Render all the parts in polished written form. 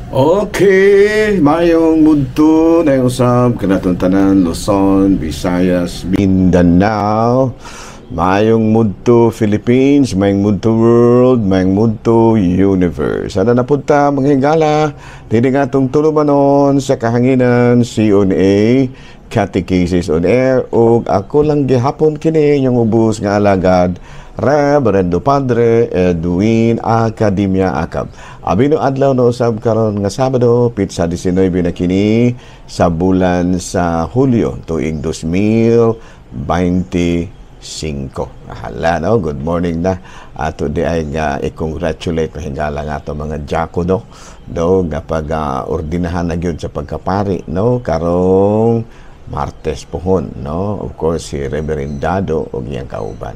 Okay, mayong mudto na yung usab kanatong tanan Luzon, Visayas, Mindanao. Mayong mudto Philippines, mayong mudto world, mayong mudto universe. Ano na punta mga higala, dili nga itong tulumanon sa kahanginan C.O.N.A. Catechesis on Air ug ako lang gihapon kini yung ubos nga alagad Reverendo Padre Edwin Academia Acab. Abino adlaw no usab karon nga Sabado, pitsa 19 na kini sa bulan sa Hulyo tuig 2025. Hala no, good morning na. Today ay i-congratulate mahingala nga ato mga diakono do kapag ordinahan na gyud sa pagkapari no karong Martes pohon, no? Of course, si Reverend Dado o iyang kauban.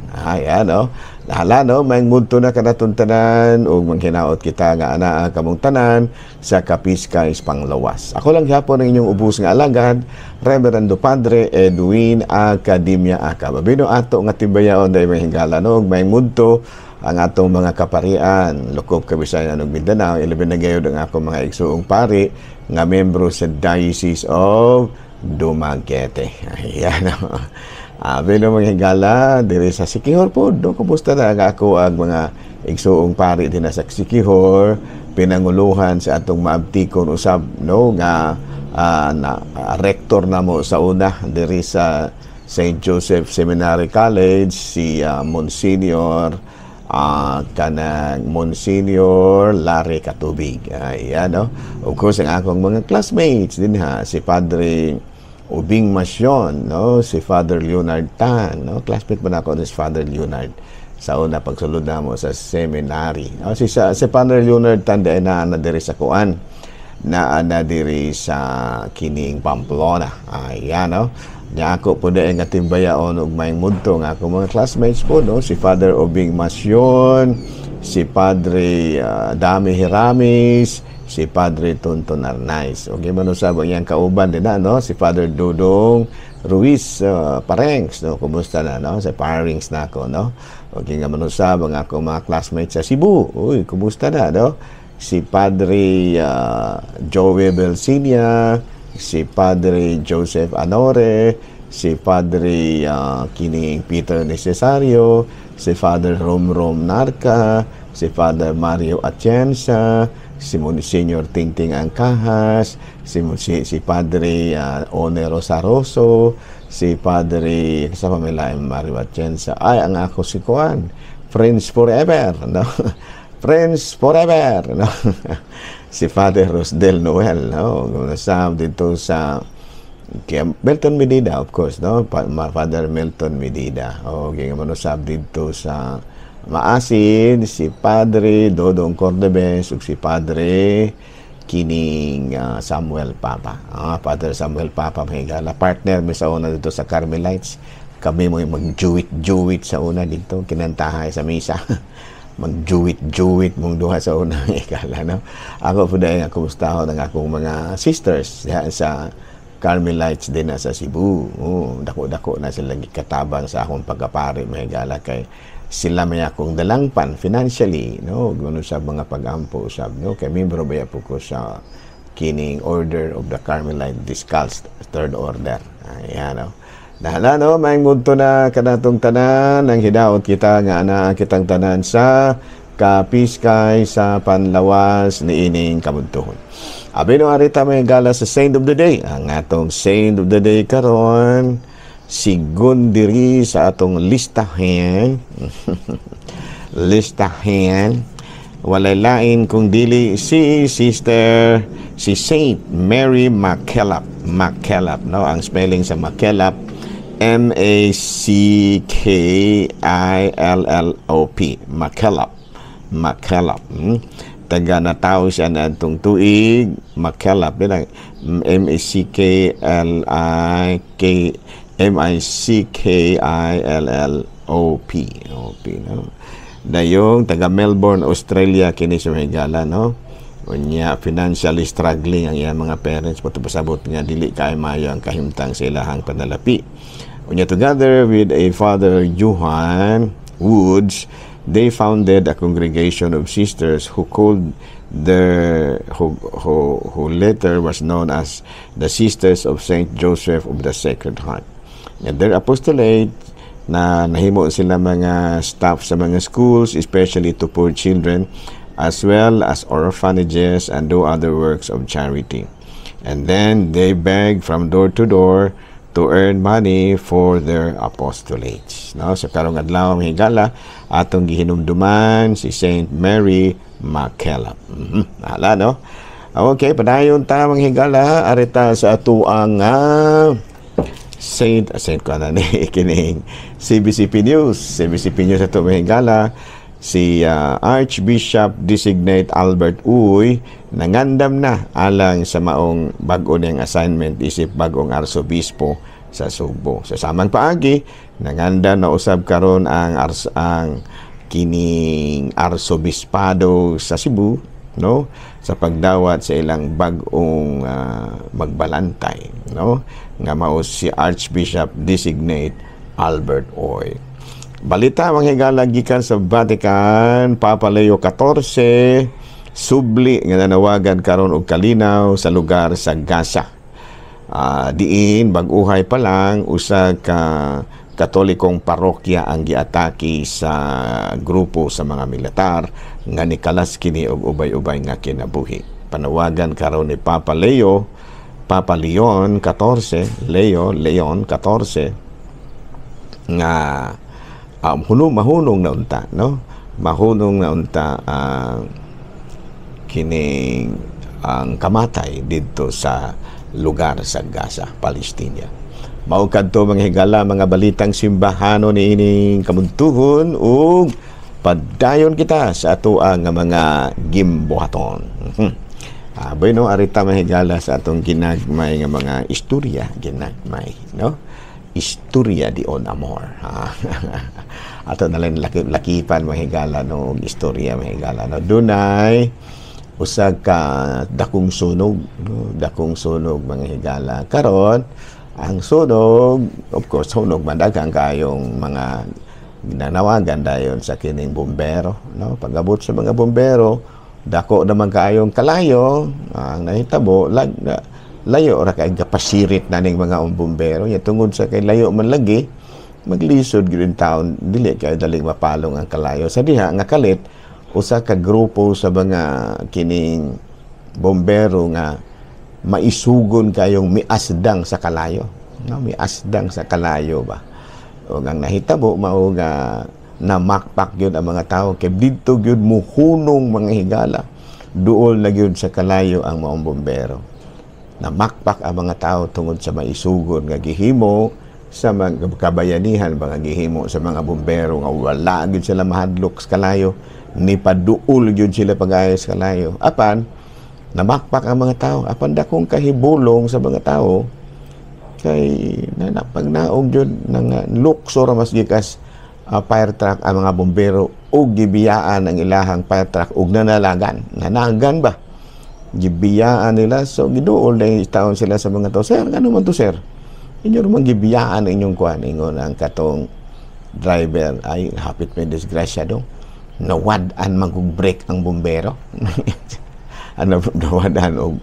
No? Nahala, no? May munto na kanatuntanan o manghinaot kita nga anaa kamong tanan sa Kapiskay Panglawas. Ako lang hapon ang inyong ubus nga alagad, Reverendo Padre Edwin Academia Acab. Abino ato nga timbayaon dahil may hingala, no? May munto ang atong mga kaparian, Lukop, Kabisayan, ug Mindanao. Ilabin na gayon ang akong mga igsuong pari nga membro sa Diocese of Dumaguete. Ayan. Abino mga higala, diri sa Siquijor po. Do, kumusta na nga ako ang mga igsuong pari din sa Siquijor, pinanguluhan sa atong maabtikon usab, no, nga rector na mo sa una, diri sa St. Joseph Seminary College, si Monsignor kanang Monsignor Larry Katubig. Ayan, no? Of course, ang akong mga classmates din si Padre Ubing Masyon, no? Si Father Leonard Tan, no? Classmate pa na ako ni Father Leonard sa una pagsulod na mo sa seminary. Si Father Leonard Tan dahil na diri sa kuan, na diri sa kining Pamplona. Ayan, no? Niya ako po dahil nga timbayaon ug may mudto nga ako mga classmates po, no? Si Father Obing Masyon, si Padre Dami Hiramis, si Padre Tonton Arnaiz. O man usab ang iyang kauban din na, no? Si Father Dudong Ruiz Parengs, no? Kumusta na, no? Sa Parings na ako, no? O nga man usab ang ako mga classmates sa Cebu. Uy, kumusta na, no? Si Padre Joey Belsinia, si Padre Joseph Anore, si Padre kining Peter Necesario, si Father Rom Narca, si Father Mario Atienza, si Monsignor Tingting Angkahas, si Padre One Rosaroso, si Padre kasama nila Mario Atienza. Ay, ang ako si Kuan, Friends Forever, no? Friends Forever, no? Si Father Rosdel Noel, no? Nasab dito sa Milton Medina, of course, no? Father Milton Medina. Manusab dito sa Maasin, si Padre Dodong Cordobes, ug si Padre kining Samuel Papa. Father Samuel Papa, mahigala. Partner mi sa una dito sa Carmelites. Kami mo mag-juwit sa una dito, kinantahay sa misa. Mag-juwit mong duha sa unang ikala, no? Ako po dahil nga kumusta ng akong mga sisters sa Carmelites din na sa Cebu. Dako-dako na sila katabang sa akong pagkapari, mahigala, kay sila may akong dalangpan financially, no? Gano'n sa mga pag-ampo, no? Kay membro ba po ko sa kining Order of the Carmelite Discalced Third Order. Ayan, no? Nahala, no? May munto na kanatong tanan ang hidaot kita nga na kitang tanan sa Kapiskay sa Panlawas ni ining kabuntuhon. Abino arita may gala sa Saint of the Day. Ang atong Saint of the Day karon sigon diri sa atong listahan. Listahan. Walay lain kung dili si Sister, si Saint Mary MacKillop. MacKillop, no? Ang spelling sa MacKillop, MacKillop. MacKillop. MacKillop. Taga na tao siya na itong tuig. MacKillop. MacKillop. No? Dayong taga Melbourne, Australia, kini siya higala, no? Unya, financially struggling ang iyang mga parents, patapasabot nga dili kay mayo ang kahimtang sa ilahang panalapi. Unya, together with a Father Johan Woods, they founded a congregation of sisters who who later was known as the Sisters of Saint Joseph of the Sacred Heart. And their apostolate na nahimo sila mga staff sa mga schools, especially to poor children, as well as orphanages, and do other works of charity. And then they beg from door to door to earn money for their apostolates. No? So karong adlaw mga higala, atong gihinumduman si Saint Mary MacKillop. Hala, no? Okay, padayon ta mga higala, arita sa atuang Saint ko na ni kining CBCP News ato mga higala. Si Archbishop Designate Albert Uy nangandam na alang sa maong bag-o niyang assignment isip bagong arsobispo sa Subo. Sa samang paagi, nangandam na usab karon ang kining arsobispado sa Cebu, no, sa pagdawat sa ilang bag-ong magbalantay, no, nga mao si Archbishop Designate Albert Uy. Balita mga higala gikan sa Vatican, Papa Leo XIV subli nga nanawagan karon og kalinaw sa lugar sa Gaza. Diin bag-uhay pa lang usa ka Katolikong parokya ang giatake sa grupo sa mga militar nga nikalas kini og ubay-ubay nga kinabuhi. Panawagan karon ni Papa Leon XIV nga mahunong na unta, no? Mahunong na unta kining ang kamatay dito sa lugar sa Gaza, Palestina. Mao kadto mga higala, mga balitang simbahano ni ining kamuntuhon ug padayon kita sa atoang nga mga gimbuhaton. Bueno, arita mga higala sa atong ginagmay nga mga istorya, ginagmay, no? Istorya di on amor. Ato na lang lakipan mga higala no istorya mga higala no. Dunay usag ka dakong sunog, no? Dakong sunog mga higala. Karon ang sunog, of course, sunog madagang kayong mga nanawagan dayon sa kining bombero, no? Pag-abot sa mga bombero, dako naman kayong kalayo, ang nahitabo layo ra kay kapasirit na ning mga bombero nya tungod sa kay layo man lagi maglisod gyud taon dili kay daling mapalong ang kalayo sa diha nga kalit usa ka grupo sa mga kining bombero nga maisugon kayong miasdang sa kalayo, no? Miasdang sa kalayo ba ug ang nahitabo mao nga namakpak gyud ang mga tawo kay didto gyud muhunong mga higala duol na gyud sa kalayo ang maong bombero. Namakpak ang mga tao tungod sa maisugon nga gihimo sa mga kabayanihan, mga gihimo sa mga bombero nga wala gyud sila mahadlok sa kalayo, ni paduol gyud sila pag-ayo sa kalayo. Apan namakpak ang mga tao, apan dakong kahibulong sa mga tao kay pagnaog gyud nang lukso ra mas gikas fire truck ang mga bombero ug gibiyaan ang ilahang fire truck ug nanagan ba gibiyaan nila, so giduol na taon sila sa mga to. Sir, ano man to sir? Inyo naman gibiyaan inyong kuan, ingon ang katong driver ay hapit may disgrasyado. Nawad-an man kong break ang bombero. Nawad-an og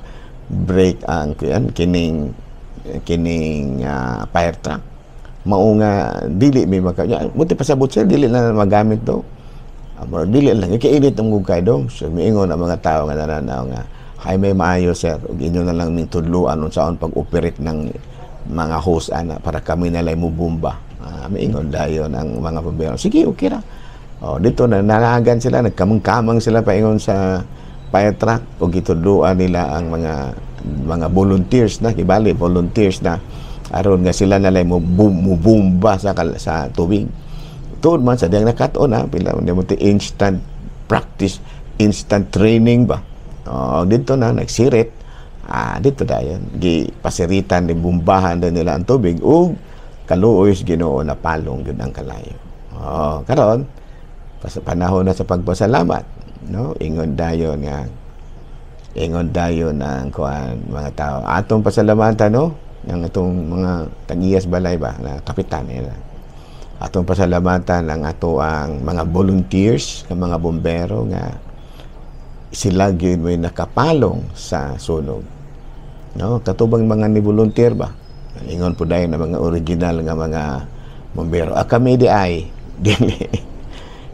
break ang kining fire truck. Mao nga dili may buti pasabot sir, dili na magamit to. Dili lang kainit ang gugkay do. So miingon ang mga tao nga nananaw nga hay may maayo sir ug inyo na lang ning tudloan unsaon pag-operate ng mga hose ana para kami nalay mo bomba. Miingon dayon ang mga bombero. Sige, okay ra. Dito na nalagan sila, nagkamang-kamang sila paingon sa fire truck ug gitudloan nila ang mga volunteers na gibali volunteers na aron nga sila nalay mo bomba sa tubig. Tuod man sa diyang nakaton pila mo instant practice, instant training ba. Dito na nagsirit dito dayon gipasiritan ni bumbahan din nila ang tubig ug kaluoy Ginoo na palong gyud ang kalayo. Karon panahon na sa pagpasalamat, no? Ingon dayon ang kuan mga tao atong pasalamatan, no, ang atong mga tagiyas balay ba na kapitan nila. Atong pasalamatan ang ato ang mga volunteers, ang mga bombero nga sila gyud may nakapalong sa sunog. No, katubang mga ni volunteer ba? Ingon po dayon na mga original nga mga bombero. Kami di ay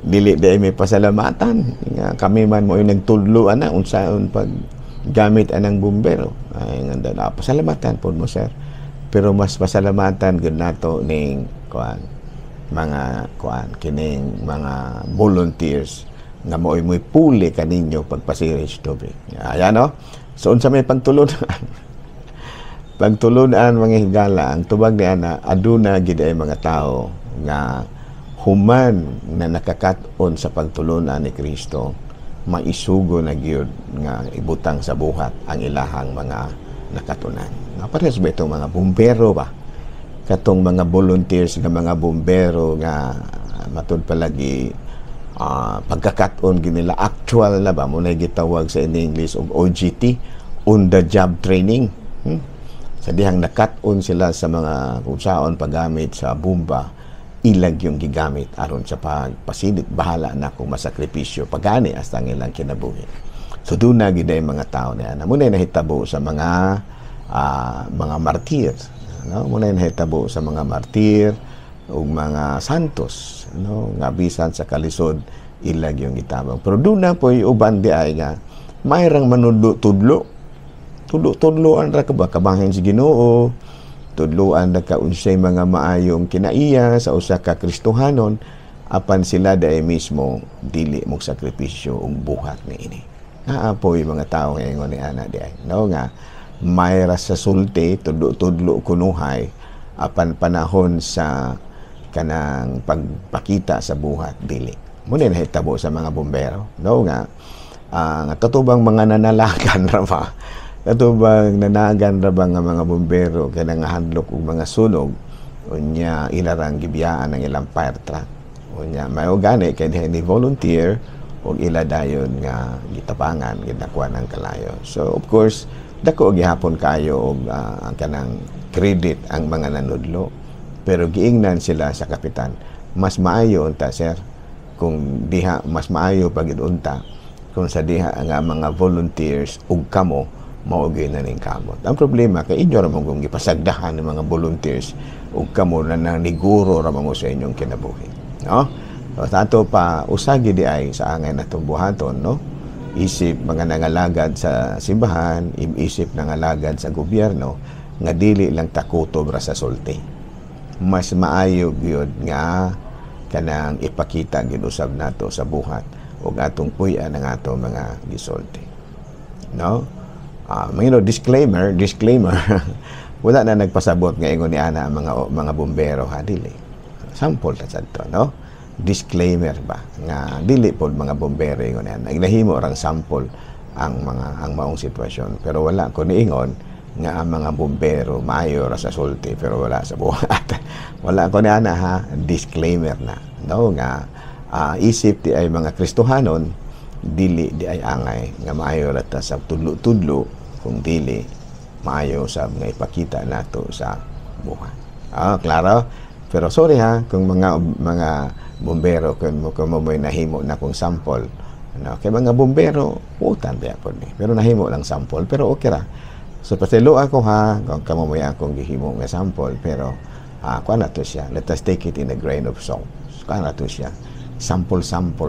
dili may pasalamatan nga kami man mo nagtudloan na unsaon pag gamit anang bombero. Ay nga pasalamatan po mo, sir. Pero mas pasalamatan gud nato ning kining mga volunteers nga mo'y puli kaninyo pagpasiris tubig. Ayan, no? So, unsa may pagtulunan? Pagtulunan, mga higala, ang tubag ni ana, aduna gid ay mga tao nga human na nakakaton sa pagtulunan ni Kristo, maisugo na gyud nga ibutang sa buhat ang ilahang mga nakatunan. Parehas ba itong mga bumbero ba? Katong mga volunteers nga mga bumbero nga matud palagi pagkakaton ginila actual na ba mo na gitawag sa in English og OJT, on the job training. Sa dihang nakaton sila sa mga kung paggamit sa bomba, ilag yung gigamit aron sa pagpasilid bahala na kung masakripisyo pagani hasta ang ilang kinabuhi. So doon na gid mga tao na muna nahitabo sa mga martir, no? Muna nahitabo sa mga martir ug mga santos, no? Nga bisan sa kalisod ilag yung gitabang. Pero doon na po yung uban di ay nga mayrang manudlo-tudlo. Tudlo-tudloan ra ka ba kabahin si Ginoo, tudloan na ka unsay mga maayong kinaiya sa usa ka Kristohanon apan sila dai mismo dili mo sakripisyo ug buhat niini. Naapoy mga tao ngayon ni ana di ay, no nga mayra sa sulti tudlo kunuhay apan panahon sa kanang pagpakita sa buhat dili. Muna nahitabo sa mga bombero, no nga katubang mga nanalagan ra ba, katubang nanagan ra ba nga mga bombero kaya nga handlok og mga sunog unya ilarang gibiyaan ng ilang fire truck unya may gani kay ni volunteer og ila dayon nga gitapangan ginakuha ng kalayo. So of course dako gihapon kayo og ang kanang credit ang mga nanudlo, pero giingnan sila sa kapitan mas maayo unta sir kung diha mas maayo pagidunta kung sa diha nga mga volunteers ug kamo maugay na ning kamot. Ang problema kay inyo ra mo kung gipasagdahan ng mga volunteers ug kamo na naniguro ra mo sa inyong kinabuhi, no? So tato pa usagi di ay sa angay natong buhaton, no? Isip mga nangalagad sa simbahan, isip nangalagad sa gobyerno nga dili lang takutob ra sa sulti. Mas maayo gyud nga kanang ipakita ginusab nato sa buhat ug atong puy-an ang ato mga gisulti, no? Disclaimer wala na nagpasabot nga ingon ni ana ang mga bombero ha dili sample ta sadto, no? Disclaimer ba nga dili pod mga bombero ingon ana nagnahimo rang sample ang maong sitwasyon, pero wala ko niingon nga ang mga bombero maayo ra sa sulti pero wala sa buhat. Wala ko ni ana ha, disclaimer na, no? Nga isip di ay mga Kristohanon dili di ay angay nga maayo ra ta sa tudlo-tudlo kung dili maayo sa nga ipakita nato sa buhat. Klaro? Pero sorry ha kung mga bombero kung mo may nahimo na kung sample, no? Kay mga bombero utan ba po ni, pero nahimo lang sample pero okay ra. So paselo ako ha kung kamo may akong gihimo nga sample, pero kuan na to siya, let us take it in a grain of salt. Kuan na to siya, sample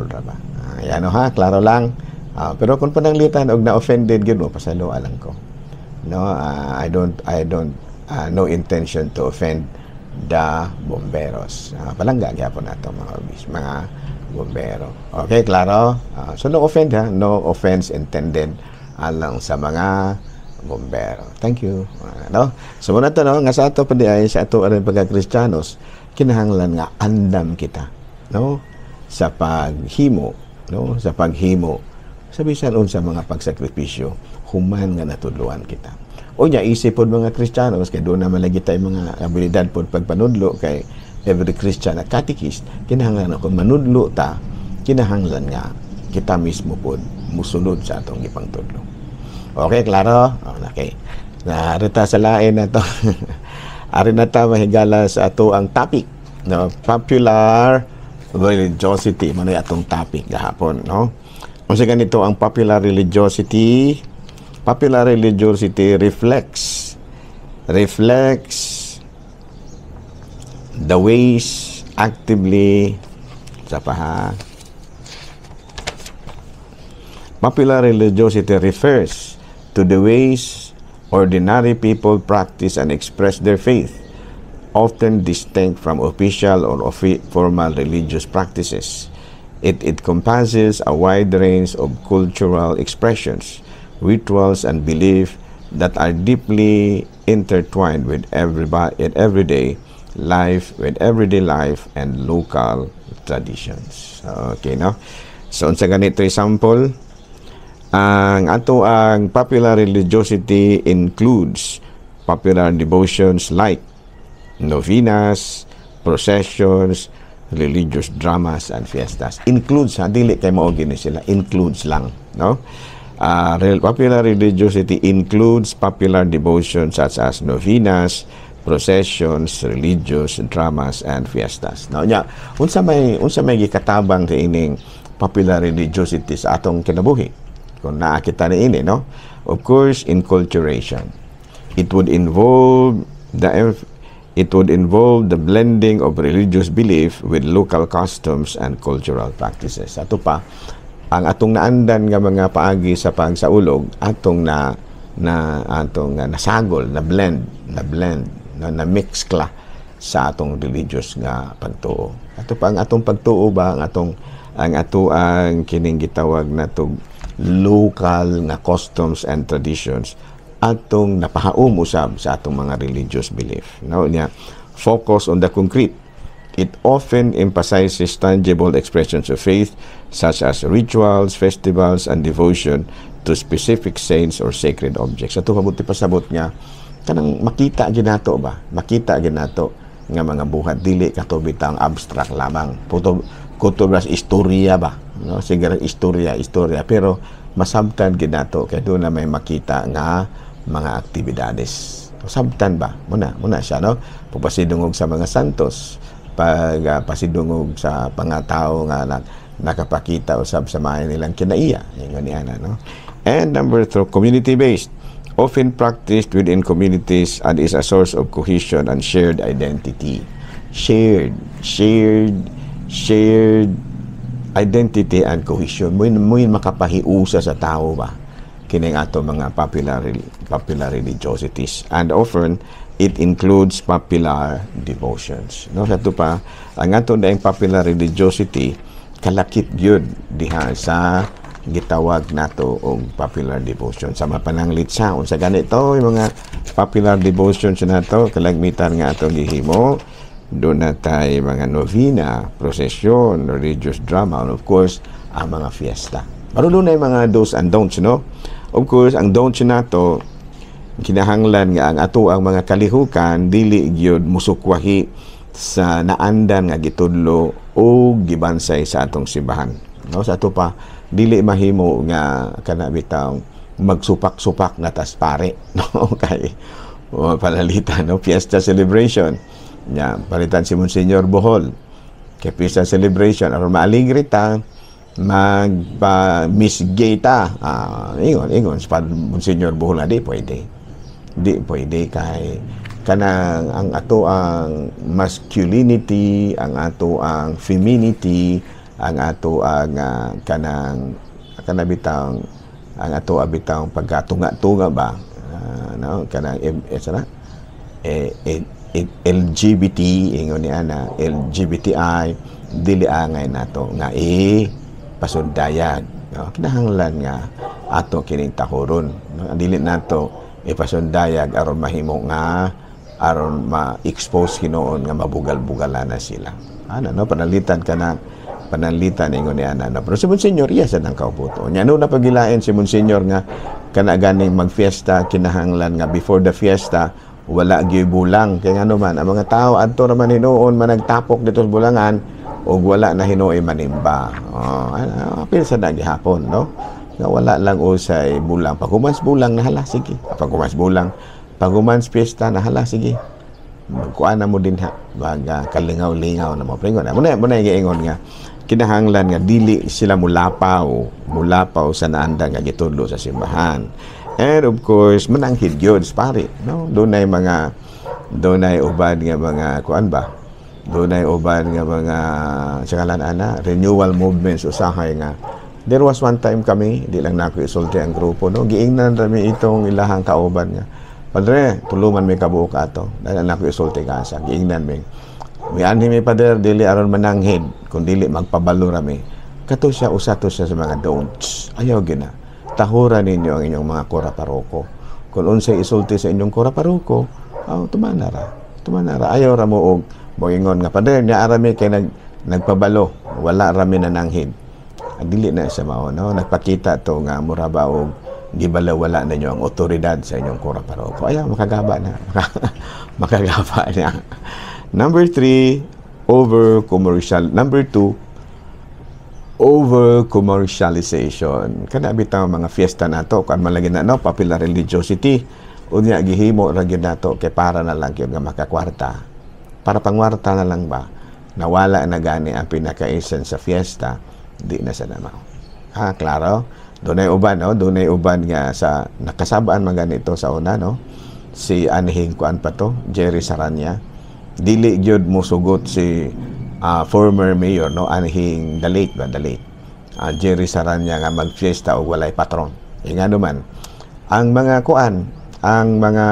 ra ba. Yan ha, klaro lang. Pero kung pananglitan og na-offended gyud mo, pasalo lang ko. No, I don't no intention to offend the bomberos. Palangga gyapon nato mga bombero. Okay, klaro? So no offend ha, no offense intended alang sa mga bombero. Thank you. No? So muna to, no, nga sa ato pa di ay sa ato aron pagka-Kristiyanos kinahanglan nga andam kita, no? Sa paghimo, no? Sa paghimo sa bisan unsa mga pagsakripisyo human nga natudloan kita. O nya isip pod mga Kristiyanos kay doon naman lagi tay mga abilidad pod pagpanudlo kay every Christian at catechist kinahanglan kung manudlo ta kinahanglan nga kita mismo pod musulod sa atong gipangtudlo. Okay, klaro? Okay. Narita sa lain na to. Ari na ta mahigala sa ato ang topic. no, popular religiosity man atong topic gahapon, no. Unsa ganito ang popular religiosity? Popular religiosity reflects the ways actively sa paha. Popular religiosity refers to the ways ordinary people practice and express their faith, often distinct from official or formal religious practices. It encompasses a wide range of cultural expressions, rituals, and beliefs that are deeply intertwined with everyday life and local traditions. Okay, no? So, sa ganito example, ang popular religiosity includes popular devotions like novenas, processions, religious dramas, and fiestas. Includes, ha? Dili kay mao gini sila. Includes lang, no? Popular religiosity includes popular devotions such as novenas, processions, religious dramas, and fiestas. Now, unsa may gikatabang sa ining popular religiosity sa atong kinabuhi? Kung naakita na ini, no? Of course, enculturation. It would involve the blending of religious belief with local customs and cultural practices. Ato pa, ang atong naandan nga mga paagi sa pagsaulog, atong nasagol, na mix kla sa atong religious nga pagtuo. Ato pa ang atong pagtuo ba, ang kining gitawag natong local nga customs and traditions atong napahaum usab sa atong mga religious belief. Now, focus on the concrete. It often emphasizes tangible expressions of faith such as rituals, festivals, and devotion to specific saints or sacred objects. Ato mabuti pasabot nga kanang makita ginato ba? Makita ginato nga mga buhat dili kato bitang abstract lamang. Kutubras istorya ba? No, siguro istorya pero masabtan ginato kay doon na may makita nga mga aktibidades. Sabtan ba? Muna siya, no? Papasidungog sa mga santos, pasidungog sa pangatao nga nakapakita usab sa mga nilang kinaiya. Ingon niya, no? And number 3, community-based. Often practiced within communities and is a source of cohesion and shared identity. Shared identity and cohesion. Muy makapahiusa sa tao ba? Kining ato mga popular religiosities. And often, it includes popular devotions. No, sa ito pa, ang ato daing popular religiosity, kalakip yun diha sa gitawag nato og popular devotion. Sa mapananglit sa, unsa ganito, yung mga popular devotions nato, kalagmitan nga atong gihimo, doon na tayo mga novena, procession, religious drama, and of course, ang mga fiesta. Pero doon na yung mga do's and don'ts, no? Of course, ang don'ts nato, kinahanglan nga ang ato ang mga kalihukan, dili gyud musukwahi sa naandan nga gitudlo o gibansay sa atong simbahan. No? Sa ato pa, dili mahimo nga kanabitaw magsupak-supak na tas pare. No? Kay palalitan, no? Fiesta celebration. Palitan si Monsignor Bohol kay fiesta celebration aron maaligre ta magpa-misgay ta. Ingon sa Monsignor Bohol na di pwede kay kanang ang ato ang masculinity, ang ato ang femininity, ang ato ang kanabitang ang ato abitang pagkatunga-tunga ba, no, kanang LGBT, ingon niya na LGBTI, dili angay nato nga pasundayag, no? Kinahanglan nga ato kining tahuron, no? Dili nato ipasundayag aron mahimo nga aron ma-expose Hinoon nga mabugal-bugalan na sila. No, panalitan ingon niya na. Pero si Monsignor, iya sa nang kauputo. Nya no napagilain si Monsignor nga kana ganing magfiesta, kinahanglan nga before the fiesta wala gyud bulang. Kaya nga naman ang mga tao adto naman Hinoon managtapok dito sa bulangan o wala na Hinoy manimba. Apil sa gihapon, no? Nga wala lang usay bulang. Pagumans bulang nahala sige. Pagumans bulang, pagumans fiesta nahala sige. magkuan na mo din ha, kalingaw-lingaw na mo. Pringon, muna giingon nga, kinahanglan nga dili sila mulapaw sa naanda nga gitudlo sa simbahan. And of course, mananghid yun, pare, no? Doon ay ubad nga mga, kuan ba? Doon ay ubad nga mga, sakalan renewal movements, usahay nga. There was one time kami, di lang na ako isulti ang grupo, no? Giingnan rami itong ilahang kauban nga. Padre, tuluman may kabuok ato. Dahil na ako isulti ka sa, giingnan may. May anhi may pader, dili aron mananghid, kung dili magpabalo rami. Kato siya, usato siya sa mga don'ts. Ayaw gina. Tahuran ninyo ang inyong mga kora paroko. Kung unsay isulti sa inyong kora paroko, tumanara. Ayaw ra mo og moingon nga pader niya arami kay nagpabalo, wala rami nananghid. Dili na sa mao, no? Nagpakita to nga mura ba og gibala wala na nyo ang otoridad sa inyong kora paroko. Ayaw makagaba na. Makagaba na. Number 3, over-commercialization. Kana bitaw mga fiesta nato kan malagi na popular religiosity. Unya gihimo ra gyud nato kay para na lang gyud nga makakwarta. Para pangwarta na lang ba? Nawala na gani ang pinaka-essence sa fiesta, di na sa namaw. Klaro? Dunay uban, no? Dunay uban nga sa nakasabaan man ganito sa una, no? Si anhing kuan pa to, Jerry Saranya. Dili gyud mo sugot si former mayor, no, anhing the late Jerry Saranya nga magfiesta o walay patron. Nga naman ang mga kuan, ang mga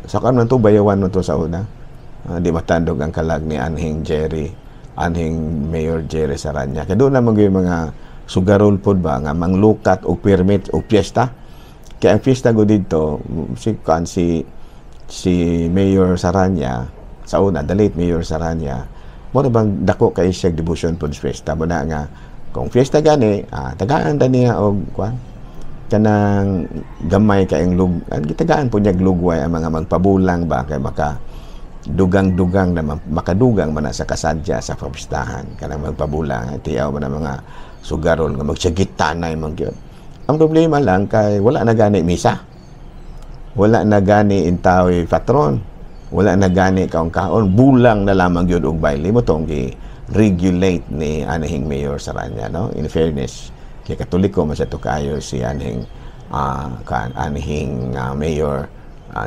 sa kuan man to bayawan man to sa una, di matandog ang kalag ni anhing Mayor Jerry Saranya. Kaya doon naman yung mga sugarol pod ba nga manglukat o permit o fiesta. Kaya ang fiesta go dito si Mayor Saranya sa una, the late Mayor Saranya, mo bang dako kay siya devotion pod fiesta mo na nga kung fiesta gani tagaan da niya og kuan kanang gamay kaayong gitagaan po niya lugway ang mga magpabulang ba kay maka dugang-dugang na makadugang man sa kasadya sa papistahan kanang magpabulang tiyaw man ang mga sugarol nga magsyagitanay man gyud. Ang problema lang kay wala na gani misa, wala na gani intawi patron, wala na gani kaon bulang na lamang yun og baile mo tong regulate ni anhing Mayor Saranya, no? In fairness kay Katoliko man sa to kaayo si anhing Mayor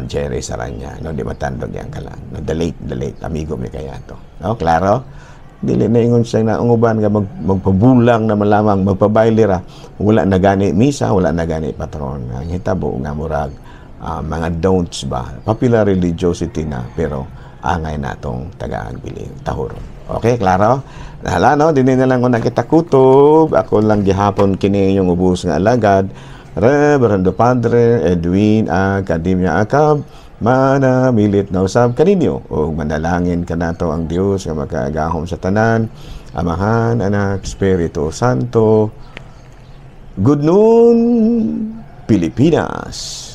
Jerry Saranya, no? Di matandog yan ka lang, no? The late amigo mi kaya to, no? Klaro? Dili na ingon siya na ang uban nga magpabulang na malamang magpabaile ra, wala na gani misa, wala na gani patron. Ang hitabo nga murag mga don'ts ba, popular religiosity na, pero angay natong taga-agbiliw, tahuron. Okay, klaro? Nahala, no? Dini na lang ko nakita kutob. Ako lang gihapon kini yung ubos nga alagad. Reverendo Padre Edwin Academia Acab, manamilit na usab kaninyo. O manalangin ka nato ang Dios nga makaagahom sa tanan, Amahan, Anak, Espiritu Santo. Good noon, Pilipinas!